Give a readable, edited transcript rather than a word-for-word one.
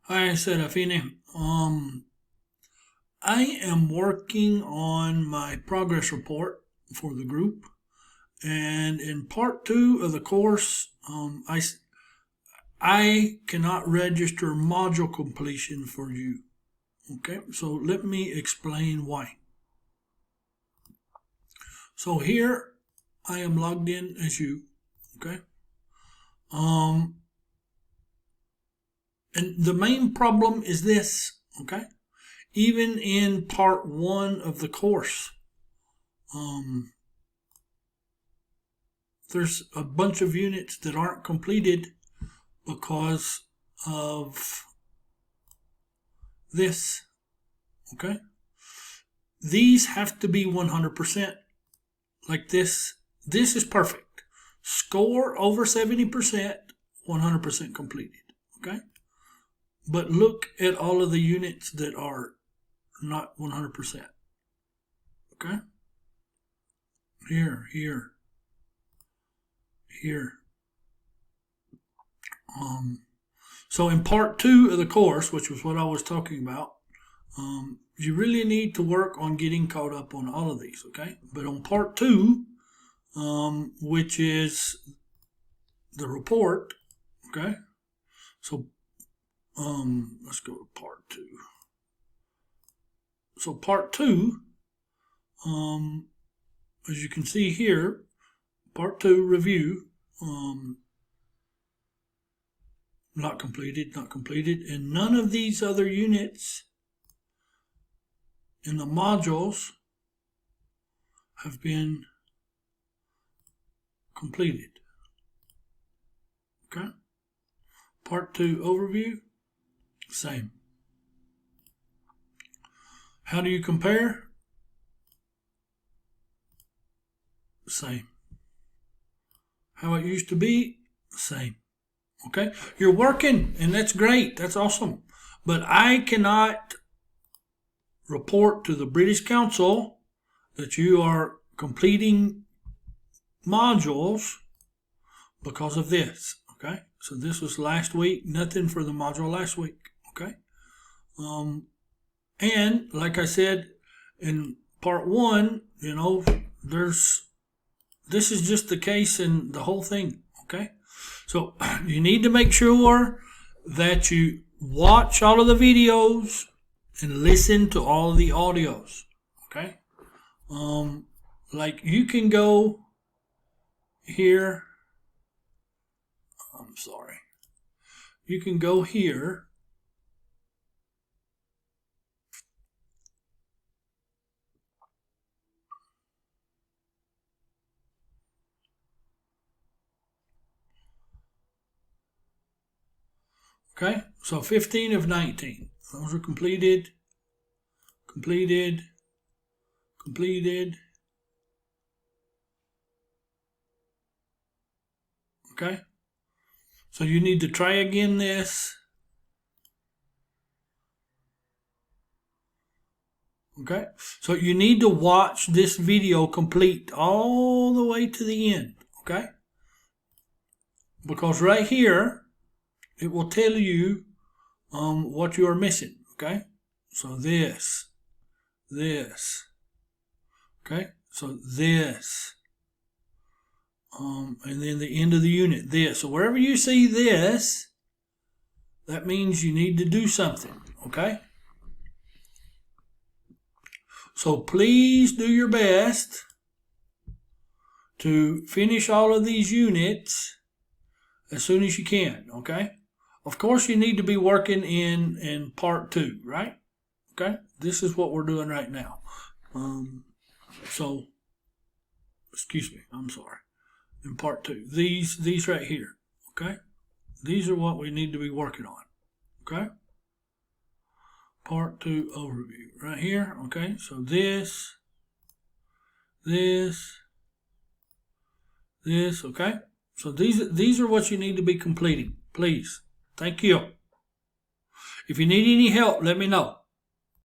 Hi, Serafine. I am working on my progress report for the group, and in part two of the course, I cannot register module completion for you. Okay, so let me explain why. So here I am logged in as you. Okay, and the main problem is this. Okay, even in part one of the course, there's a bunch of units that aren't completed because of this. Okay, these have to be 100%. Like this is perfect. Score over 70%, 100% completed. Okay, but look at all of the units that are not 100%. Okay, here. So in part two of the course, which was what I was talking about, you really need to work on getting caught up on all of these, okay? But on part two, which is the report, okay? So let's go to part two. So part two, as you can see here, part two review, not completed, and none of these other units in the modules have been completed. Okay. Part two overview, same. How do you compare? Same. How it used to be? Same. Okay. You're working, and that's great. That's awesome. But I cannot report to the British Council that you are completing modules because of this. Okay. So this was last week. Nothing for the module last week. Okay. And like I said in part one, this is just the case in the whole thing. Okay. So you need to make sure that you watch all of the videos and listen to all of the audios. Okay. Like you can go here. I'm sorry. You can go here. Okay, so 15 of 19. Those are completed. Okay, so you need to try again this. Okay, so you need to watch this video complete all the way to the end. Okay, because right here it will tell you what you are missing. Okay, so this. Okay, so this. And then the end of the unit, this. So wherever you see this, that means you need to do something, okay? So please do your best to finish all of these units as soon as you can, okay? Of course, you need to be working in part two, right? Okay, this is what we're doing right now. So, excuse me, I'm sorry. In part two, these right here, okay? These are what we need to be working on, okay? Part two overview right here, okay? So this, okay? So these are what you need to be completing, please. Thank you. If you need any help, let me know.